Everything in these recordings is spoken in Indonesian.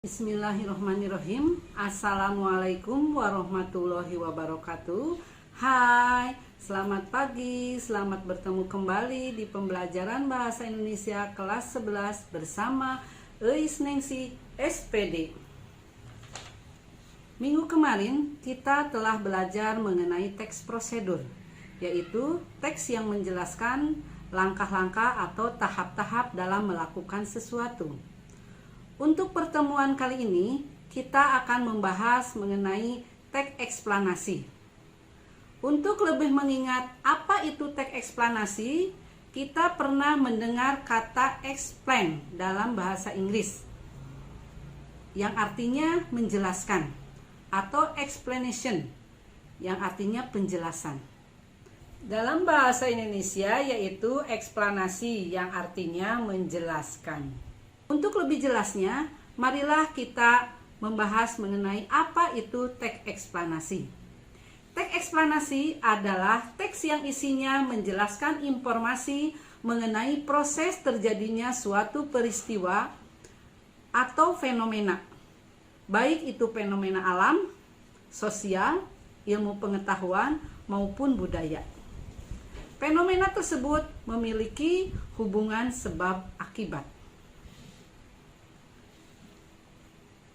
Bismillahirrahmanirrahim. Assalamualaikum warahmatullahi wabarakatuh. Hai, selamat pagi. Selamat bertemu kembali di pembelajaran Bahasa Indonesia kelas 11 bersama Eis Nengsi SPD. Minggu kemarin kita telah belajar mengenai teks prosedur, yaitu teks yang menjelaskan langkah-langkah atau tahap-tahap dalam melakukan sesuatu. Untuk pertemuan kali ini, kita akan membahas mengenai teks eksplanasi. Untuk lebih mengingat apa itu teks eksplanasi, kita pernah mendengar kata explain dalam bahasa Inggris, yang artinya menjelaskan, atau explanation, yang artinya penjelasan. Dalam bahasa Indonesia yaitu eksplanasi, yang artinya menjelaskan. Untuk lebih jelasnya, marilah kita membahas mengenai apa itu teks eksplanasi. Teks eksplanasi adalah teks yang isinya menjelaskan informasi mengenai proses terjadinya suatu peristiwa atau fenomena, baik itu fenomena alam, sosial, ilmu pengetahuan, maupun budaya. Fenomena tersebut memiliki hubungan sebab akibat.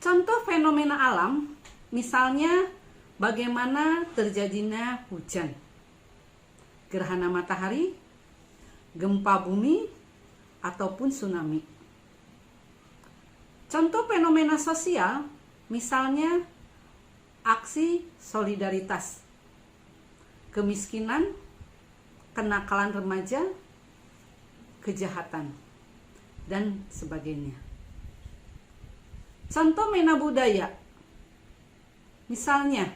Contoh fenomena alam, misalnya bagaimana terjadinya hujan, gerhana matahari, gempa bumi, ataupun tsunami. Contoh fenomena sosial, misalnya aksi solidaritas, kemiskinan, kenakalan remaja, kejahatan, dan sebagainya. Contoh fenomena budaya, misalnya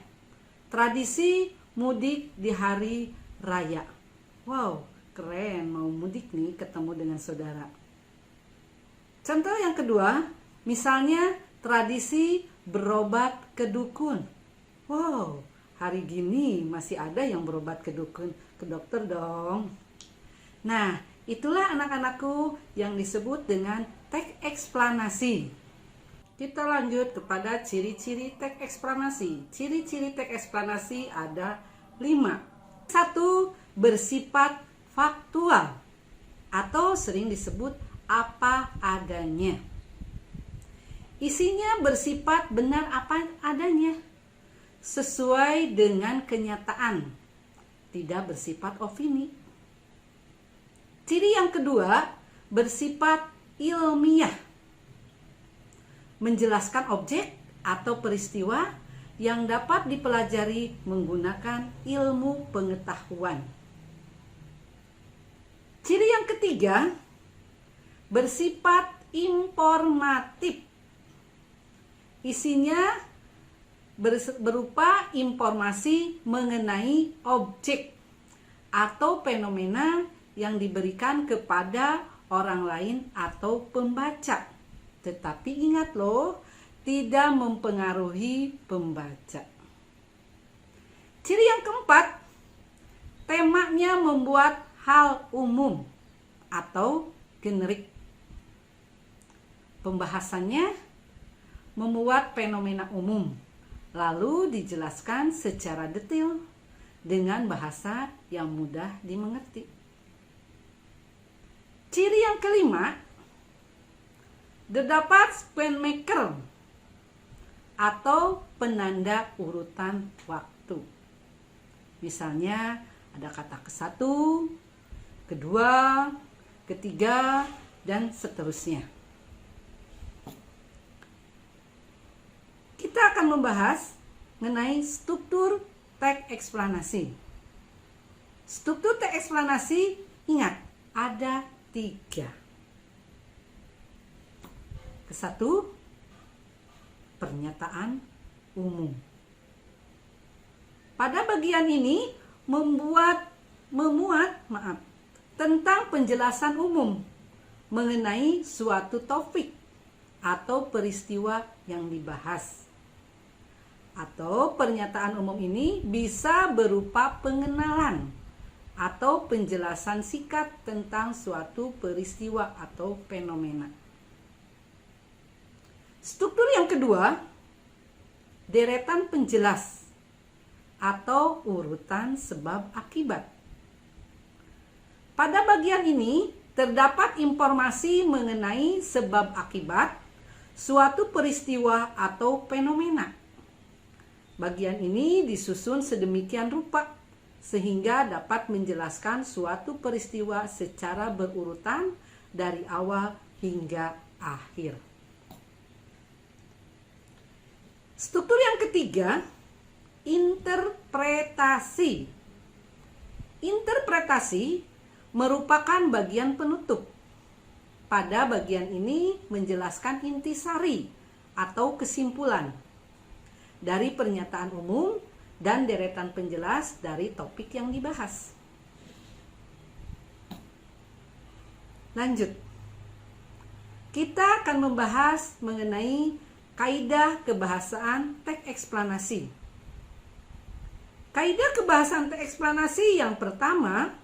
tradisi mudik di hari raya. Wow, keren, mau mudik nih ketemu dengan saudara. Contoh yang kedua, misalnya tradisi berobat ke dukun. Wow, hari gini masih ada yang berobat ke dukun, ke dokter dong. Nah, itulah anak-anakku yang disebut dengan teks eksplanasi. Kita lanjut kepada ciri-ciri teks eksplanasi. Ciri-ciri teks eksplanasi ada 5. 1. Bersifat faktual atau sering disebut apa adanya. Isinya bersifat benar apa adanya, sesuai dengan kenyataan, tidak bersifat opini. Ciri yang kedua, bersifat ilmiah, menjelaskan objek atau peristiwa yang dapat dipelajari menggunakan ilmu pengetahuan. Ciri yang ketiga, bersifat informatif. Isinya berupa informasi mengenai objek atau fenomena yang diberikan kepada orang lain atau pembaca. Tetapi ingat loh, tidak mempengaruhi pembaca. Ciri yang keempat, temanya membuat hal umum atau generik. Pembahasannya membuat fenomena umum, lalu dijelaskan secara detail dengan bahasa yang mudah dimengerti. Ciri yang kelima, terdapat sequence atau penanda urutan waktu. Misalnya ada kata ke-1, kedua, ketiga, dan seterusnya. Kita akan membahas mengenai struktur teks eksplanasi. Struktur teks eksplanasi, ingat, ada 3. Ke-1, pernyataan umum. Pada bagian ini memuat tentang penjelasan umum mengenai suatu topik atau peristiwa yang dibahas. Atau pernyataan umum ini bisa berupa pengenalan atau penjelasan singkat tentang suatu peristiwa atau fenomena. Struktur yang kedua, deretan penjelas atau urutan sebab akibat. Pada bagian ini terdapat informasi mengenai sebab akibat suatu peristiwa atau fenomena. Bagian ini disusun sedemikian rupa sehingga dapat menjelaskan suatu peristiwa secara berurutan dari awal hingga akhir. Struktur yang ketiga, interpretasi. Interpretasi merupakan bagian penutup. Pada bagian ini menjelaskan intisari atau kesimpulan dari pernyataan umum dan deretan penjelas dari topik yang dibahas. Lanjut. Kita akan membahas mengenai kaidah kebahasaan teks eksplanasi. Kaidah kebahasaan teks eksplanasi yang pertama,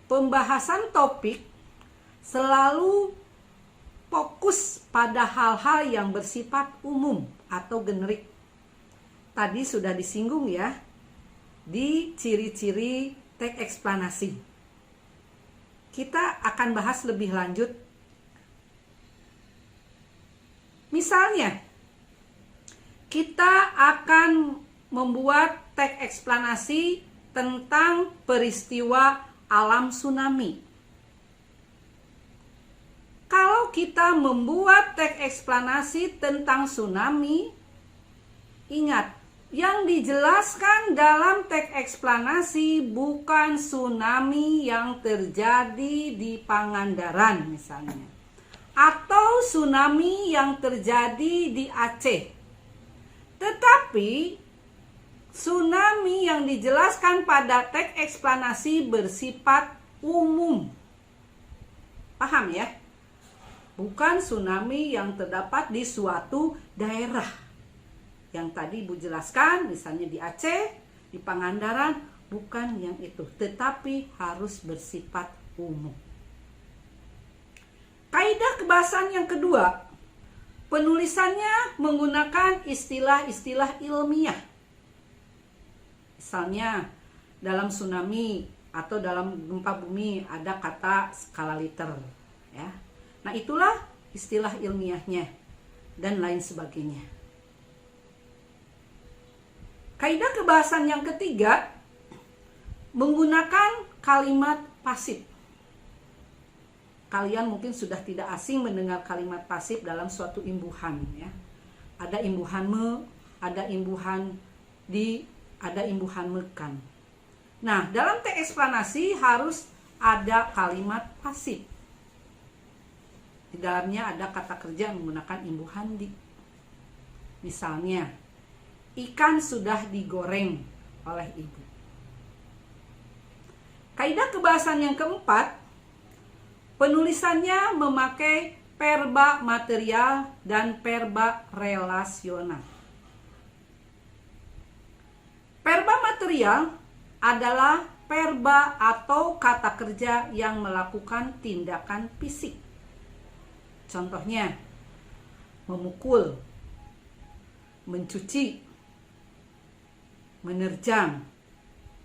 pembahasan topik selalu fokus pada hal-hal yang bersifat umum atau generik. Tadi sudah disinggung ya di ciri-ciri teks eksplanasi. Kita akan bahas lebih lanjut. Misalnya, kita akan membuat teks eksplanasi tentang peristiwa alam tsunami. Kalau kita membuat teks eksplanasi tentang tsunami, ingat, yang dijelaskan dalam teks eksplanasi bukan tsunami yang terjadi di Pangandaran misalnya, atau tsunami yang terjadi di Aceh. Tetapi tsunami yang dijelaskan pada teks eksplanasi bersifat umum. Paham ya? Bukan tsunami yang terdapat di suatu daerah. Yang tadi Ibu jelaskan, misalnya di Aceh, di Pangandaran, bukan yang itu, tetapi harus bersifat umum. Kaidah kebahasaan yang kedua, penulisannya menggunakan istilah-istilah ilmiah. Misalnya, dalam tsunami atau dalam gempa bumi ada kata skala liter, ya. Nah, itulah istilah ilmiahnya dan lain sebagainya. Kaidah kebahasaan yang ketiga, menggunakan kalimat pasif. Kalian mungkin sudah tidak asing mendengar kalimat pasif dalam suatu imbuhan, ya. Ada imbuhan me, ada imbuhan di, ada imbuhan mekan. Nah, dalam teks eksplanasi harus ada kalimat pasif. Di dalamnya ada kata kerja menggunakan imbuhan di. Misalnya, ikan sudah digoreng oleh ibu. Kaidah kebahasaan yang keempat, penulisannya memakai verba material dan verba relasional. Verba material adalah verba atau kata kerja yang melakukan tindakan fisik. Contohnya, memukul, mencuci, menerjang,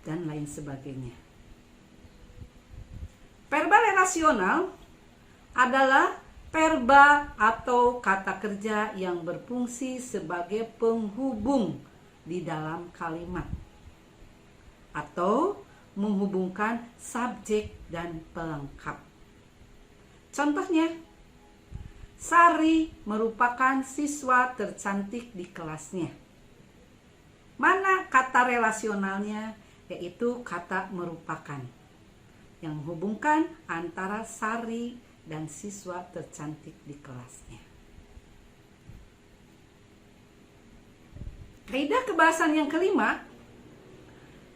dan lain sebagainya. Verba relasional adalah verba atau kata kerja yang berfungsi sebagai penghubung di dalam kalimat atau menghubungkan subjek dan pelengkap. Contohnya, Sari merupakan siswa tercantik di kelasnya. Mana kata relasionalnya? Yaitu kata merupakan, yang menghubungkan antara Sari dan siswa tercantik di kelasnya. Kaidah kebahasaan yang kelima,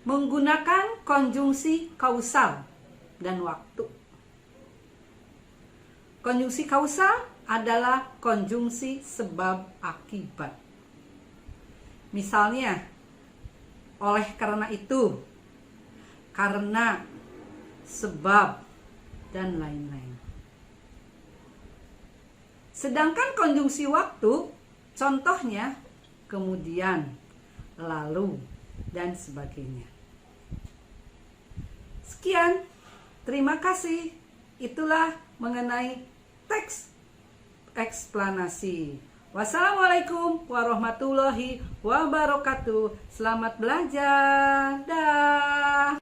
menggunakan konjungsi kausal dan waktu. Konjungsi kausal adalah konjungsi sebab akibat. Misalnya, oleh karena itu, karena, sebab, dan lain-lain. Sedangkan konjungsi waktu, contohnya kemudian, lalu, dan sebagainya. Sekian, terima kasih. Itulah mengenai teks eksplanasi. Wassalamualaikum warahmatullahi wabarakatuh. Selamat belajar. Dah.